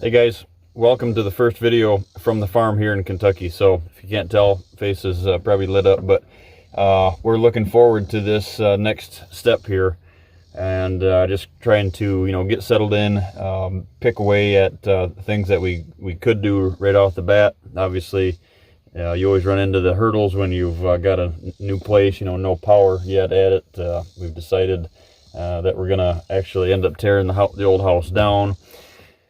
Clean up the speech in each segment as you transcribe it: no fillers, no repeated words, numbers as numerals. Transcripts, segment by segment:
Hey guys, welcome to the first video from the farm here in Kentucky. So if you can't tell, face is probably lit up, but we're looking forward to this next step here, and just trying to get settled in, pick away at things that we could do right off the bat. Obviously, you always run into the hurdles when you've got a new place, no power yet at it. We've decided that we're gonna actually end up tearing the old house down.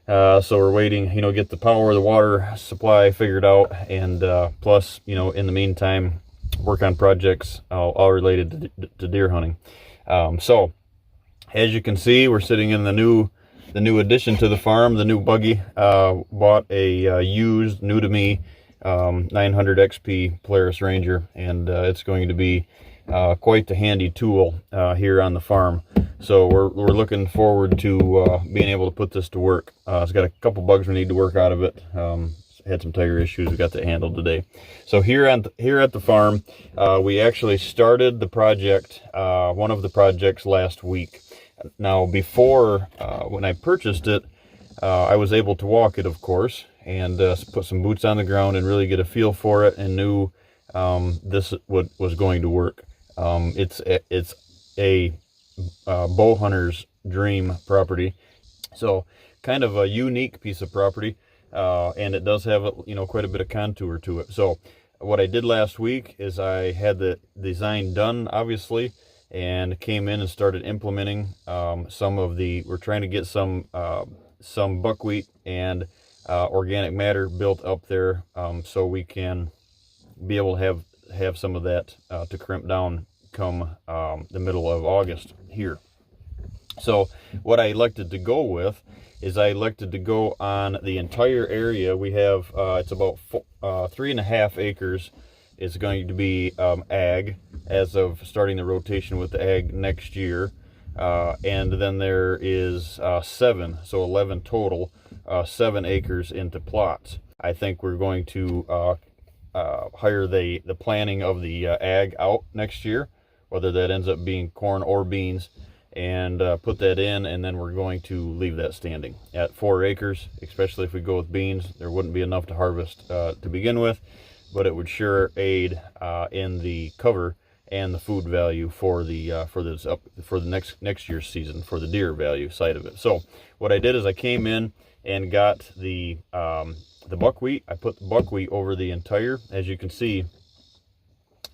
So we're waiting, get the power, the water supply figured out, and plus, in the meantime, work on projects all related to deer hunting. So as you can see, we're sitting in the new addition to the farm, the new buggy. Bought a used, new to me, 900 XP Polaris Ranger, and it's going to be quite the handy tool here on the farm. So we're looking forward to being able to put this to work. It's got a couple bugs we need to work out of it. Had some tire issues. We got that handled today. So here at the farm, we actually started the project, one of the projects, last week. Now, before when I purchased it, I was able to walk it, of course, and put some boots on the ground and really get a feel for it, and knew this was going to work. It's a bow hunter's dream property, so kind of a unique piece of property, and it does have quite a bit of contour to it. So what I did last week is I had the design done, obviously, and came in and started implementing we're trying to get some buckwheat and organic matter built up there, so we can be able to have some of that to crimp down come the middle of August here. So what I elected to go with is I elected to go on the entire area. We have it's about 3.5 acres. It's going to be ag as of starting the rotation with the ag next year, and then there is 7, so 11 total, 7 acres into plots. I think we're going to hire the planning of the ag out next year, whether that ends up being corn or beans, and put that in, and then we're going to leave that standing at 4 acres. Especially if we go with beans, there wouldn't be enough to harvest to begin with, but it would sure aid in the cover and the food value for the next year's season, for the deer value side of it. So what I did is I came in and got the buckwheat. I put the buckwheat over the entire, as you can see,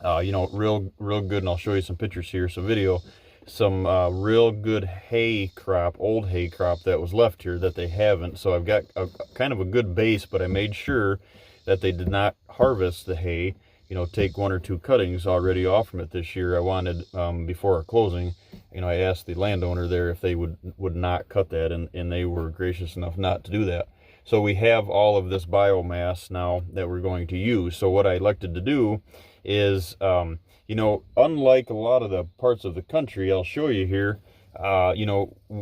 real good, and I'll show you some pictures here, some video, some real good hay crop, old hay crop that was left here that they haven't. So I've got kind of a good base, but I made sure that they did not harvest the hay, take 1 or 2 cuttings already off from it this year. I wanted, before our closing, I asked the landowner there if they would not cut that, and they were gracious enough not to do that. So we have all of this biomass now that we're going to use. So what I elected to do is, unlike a lot of the parts of the country I'll show you here,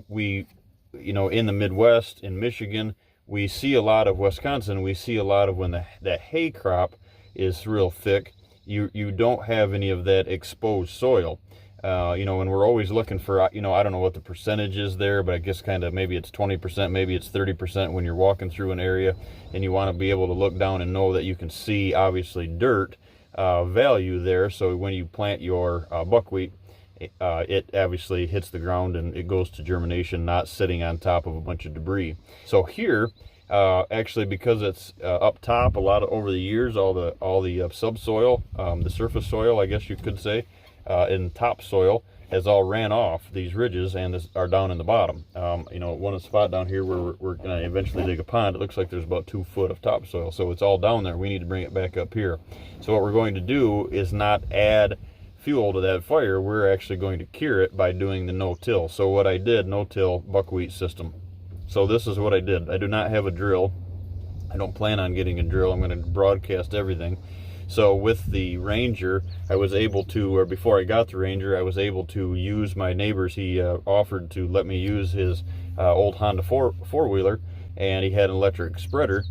we, in the Midwest, in Michigan, we see a lot of Wisconsin, we see a lot of when that hay crop is real thick, you don't have any of that exposed soil. And we're always looking for, I don't know what the percentage is there, but I guess kind of maybe it's 20%, maybe it's 30% when you're walking through an area, and you want to be able to look down and know that you can see, obviously, dirt value there. So when you plant your buckwheat, it obviously hits the ground and it goes to germination, not sitting on top of a bunch of debris. So here, actually, because it's up top, a lot of, over the years, all the subsoil, the surface soil, I guess you could say, in topsoil has all ran off these ridges and are down in the bottom. One spot down here where we're going to eventually dig a pond, it looks like there's about 2 foot of topsoil, so it's all down there. We need to bring it back up here. So what we're going to do is not add fuel to that fire. We're actually going to cure it by doing the no-till. So what I did, no-till buckwheat system. So this is what I did. I do not have a drill. I don't plan on getting a drill. I'm going to broadcast everything. So with the Ranger, I was able to, or before I got the Ranger, I was able to use my neighbor's. He offered to let me use his old Honda four-wheeler, and he had an electric spreader,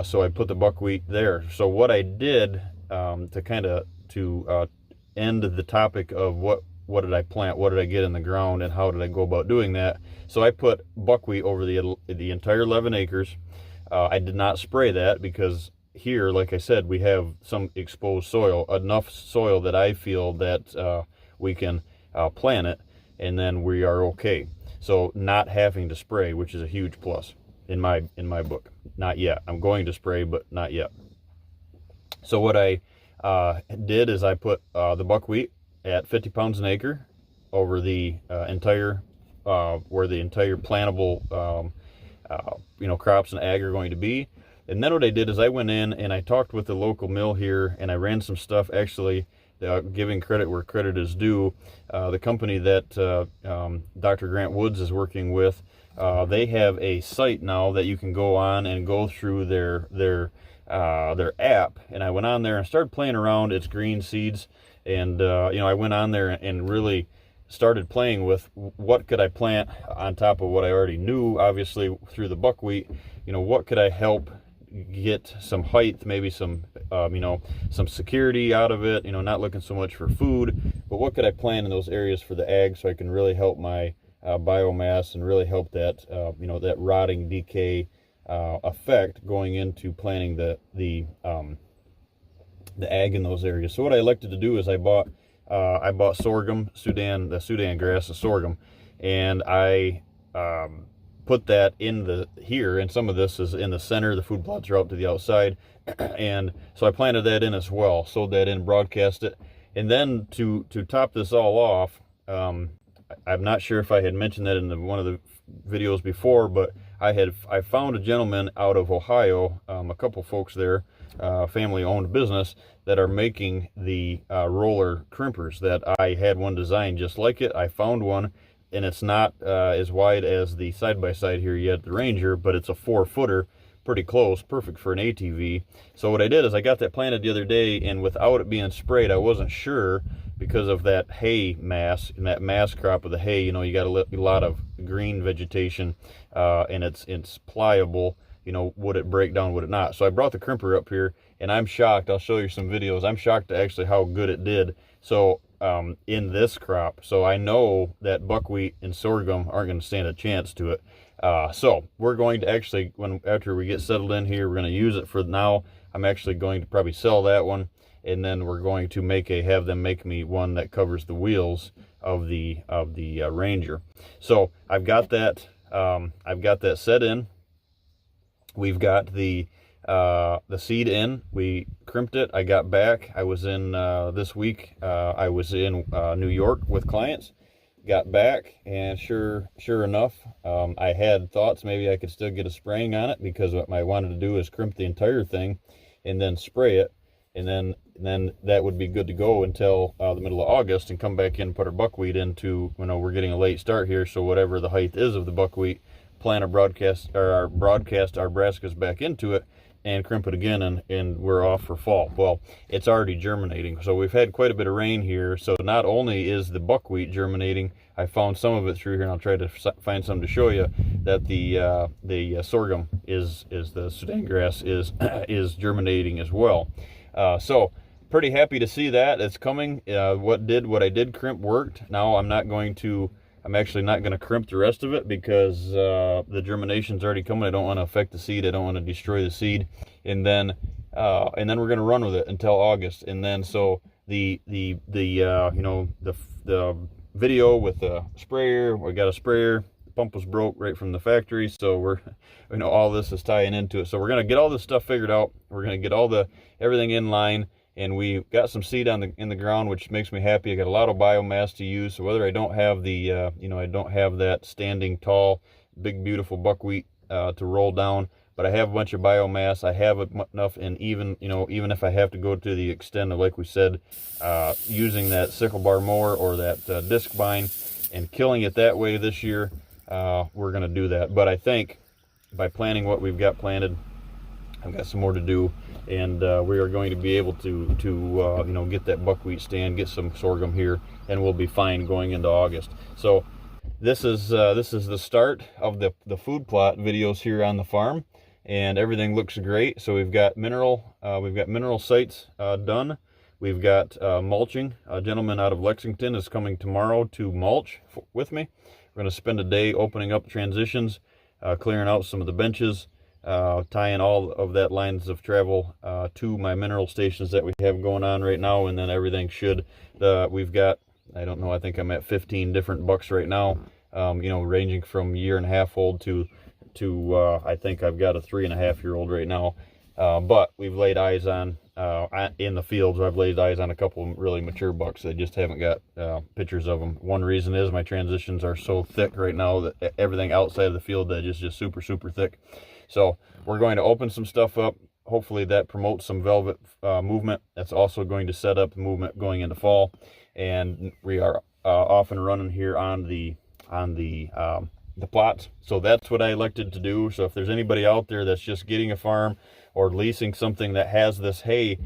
so I put the buckwheat there. So what I did to end the topic of what did I plant, what did I get in the ground, and how did I go about doing that. So I put buckwheat over the entire 11 acres. I did not spray that because here, like I said, we have some exposed soil, enough soil that I feel that we can plant it, and then we are okay. So not having to spray, which is a huge plus in my book. Not yet. I'm going to spray, but not yet. So what I did is I put the buckwheat at 50 pounds an acre over the entire where the entire plantable crops and ag are going to be. And then what I did is I went in and I talked with the local mill here, and I ran some stuff, actually, giving credit where credit is due. The company that Dr. Grant Woods is working with, they have a site now that you can go on and go through their app. And I went on there and started playing around. It's green seeds, and I went on there and really started playing with what could I plant on top of what I already knew, obviously through the buckwheat. What could I help get some height, maybe some some security out of it, not looking so much for food, but what could I plant in those areas for the ag so I can really help my biomass and really help that that rotting decay effect going into planting the ag in those areas. So what I elected to do is I bought sorghum, the Sudan grass, the sorghum, and I put that in here, and some of this is in the center. The food plots are out to the outside, and so I planted that in as well, sowed that in, broadcast it, and then to top this all off, I'm not sure if I had mentioned that in one of the videos before, but I found a gentleman out of Ohio, a couple folks there, family-owned business, that are making the roller crimpers. That I had one designed just like it. I found one, and it's not as wide as the side-by-side here yet, the Ranger, but it's a 4-footer, pretty close, perfect for an ATV. So what I did is I got that planted the other day, and without it being sprayed, I wasn't sure because of that hay mass, and that mass crop of the hay. You got a lot of green vegetation, and it's pliable. Would it break down, would it not? So I brought the crimper up here, and I'm shocked. I'll show you some videos. I'm shocked at actually how good it did. So in this crop, so I know that buckwheat and sorghum aren't going to stand a chance to it. So we're going to actually, after we get settled in here, we're going to use it for now. I'm actually going to probably sell that one, and then we're going to have them make me one that covers the wheels of the Ranger. So I've got that set in. We've got the seed in. We crimped it. I got back. I was in this week. I was in New York with clients. Got back, and sure enough, I had thoughts maybe I could still get a spraying on it, because what I wanted to do is crimp the entire thing and then spray it, and then that would be good to go until the middle of August, and come back in and put our buckwheat into. We're getting a late start here, so whatever the height is of the buckwheat, plant our brassicas back into it and crimp it again, and we're off for fall. Well, it's already germinating, so we've had quite a bit of rain here. So not only is the buckwheat germinating, I found some of it through here, and I'll try to find some to show you, that the sorghum the Sudan grass is germinating as well. So pretty happy to see that it's coming. What I did crimp worked. Now I'm actually not going to crimp the rest of it, because the germination's already coming. I don't want to affect the seed. I don't want to destroy the seed. And then we're going to run with it until August. And then so the video with the sprayer, we got a sprayer. The pump was broke right from the factory, so we're all this is tying into it. So we're going to get all this stuff figured out. We're going to get everything in line. And we got some seed in the ground, which makes me happy. I got a lot of biomass to use. So whether I don't have I don't have that standing tall, big, beautiful buckwheat to roll down, but I have a bunch of biomass. I have enough, and even if I have to go to the extent of, like we said, using that sickle bar mower or that disc bind and killing it that way this year, we're going to do that. But I think by planting what we've got planted, I've got some more to do, and we are going to be able to get that buckwheat stand, get some sorghum here, and we'll be fine going into August. So this is the start of the food plot videos here on the farm, and everything looks great. So we've got mineral sites done. We've got mulching. A gentleman out of Lexington is coming tomorrow to mulch with me. We're going to spend a day opening up transitions, clearing out some of the benches, tying all of that lines of travel to my mineral stations that we have going on right now, and then everything should, we've got, I don't know, I think I'm at 15 different bucks right now, you know, ranging from 1.5 year old to I think I've got a 3.5-year-old right now. But we've laid eyes on, in the fields, I've laid eyes on a couple of really mature bucks. I just haven't got pictures of them. One reason is my transitions are so thick right now that everything outside of the field edge is just super, super thick. So we're going to open some stuff up. Hopefully that promotes some velvet movement. That's also going to set up movement going into fall. And we are off and running here on the plots. So that's what I elected to do. So if there's anybody out there that's just getting a farm or leasing something that has this hay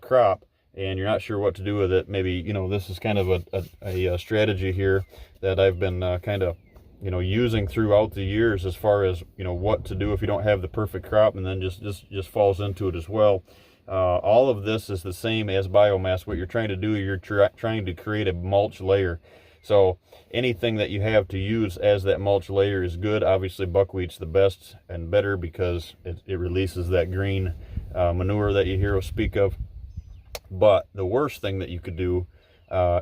crop and you're not sure what to do with it, maybe, you know, this is kind of a strategy here that I've been kind of, you know, using throughout the years, as far as, you know, what to do if you don't have the perfect crop, and then just falls into it as well. All of this is the same as biomass. What you're trying to do, you're trying to create a mulch layer. So anything that you have to use as that mulch layer is good. Obviously buckwheat's the best and better because it releases that green manure that you hear us speak of. But the worst thing that you could do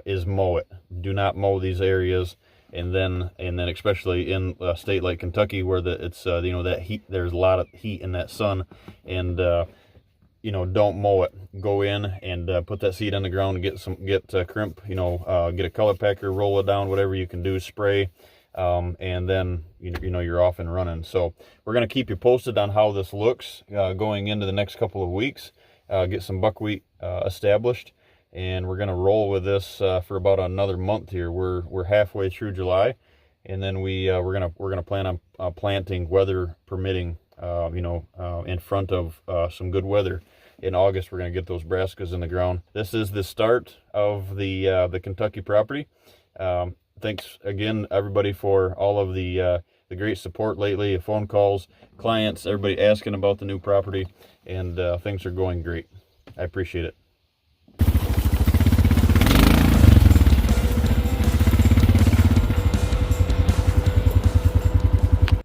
is mow it. Do not mow these areas. And then especially in a state like Kentucky, where it's you know, that heat, there's a lot of heat in that sun, and you know, don't mow it. Go in and put that seed on the ground and get crimp, you know, get a color packer, roll it down, whatever you can do, spray, and then you know you're off and running. So we're gonna keep you posted on how this looks going into the next couple of weeks. Get some buckwheat established. And we're gonna roll with this for about another month here. We're halfway through July, and then we're gonna plan on planting, weather permitting, you know, in front of some good weather. In August, we're gonna get those brassicas in the ground. This is the start of the Kentucky property. Thanks again, everybody, for all of the great support lately, phone calls, clients, everybody asking about the new property, and things are going great. I appreciate it.